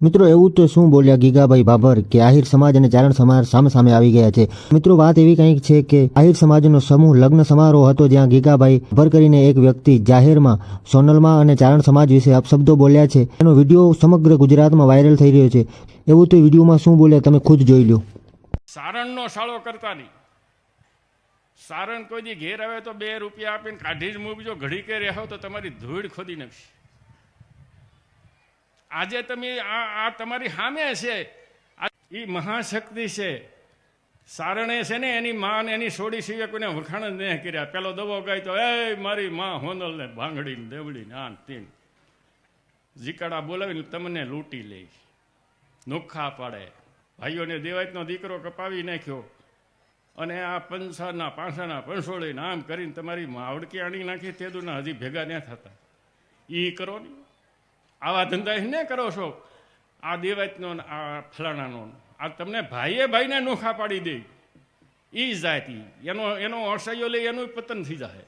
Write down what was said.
મિત્રો એવું તો શું બોલ્યા ગીગાભાઈ બાબર કે આહિર સમાજ અને ચારણ સમાજ સામે સામે આવી ગયા છે। મિત્રો વાત એવી કંઈક છે કે આહિર સમાજનો સમૂહ લગ્ન સમારોહ હતો જ્યાં ગીગાભાઈ બાબર કરીને એક વ્યક્તિ જાહેરમાં સોનલમાં અને ચારણ સમાજ વિશે અપશબ્દો બોલ્યા છે। એનો વિડીયો સમગ્ર ગુજરાતમાં વાયરલ થઈ રહ્યો છે। એવું તો વિડીયોમાં શું બોલ્યા તમે ખુદ જોઈ લો। સારણનો સાળો કરતા નહીં। સારણ કોઈ દી ઘેર આવે તો 2 રૂપિયા આપીને કાઢી જ મૂકજો, ઘડી કે રહેવો તો તમારી ધૂળ ખોદી નાખશે। આજે તમે આ તમારી સામે છે, એ મહાશક્તિ છે। સારણે છે ને એની માં ને એની સોડી સિવાય કોઈને વખાણ જ નહીં કર્યા। પેલો દવો ગાય તો એ મારી માં હોનલ ને ભાંગડી ને દેવડી ને આન તીન જીકાડા બોલાવીને તમને લૂંટી લે, નોખા પાડે। ભાઈઓને દેવાયતનો દીકરો કપાવી નાખ્યો અને આ પંસાના પાંસાના પંસોળીને આમ કરીને તમારી માવડકી આણી નાખી, તેદુના હજી ભેગા ન થતા। એ કરો ને, આવા ધંધા ને કરો છો। આ દેવાયતનો આ ફલાણાનો આ તમને ભાઈએ ભાઈને નોખા પાડી દે, એ જાતિ એનો અસહ્યો લઈ એનું પતન થઈ જાય।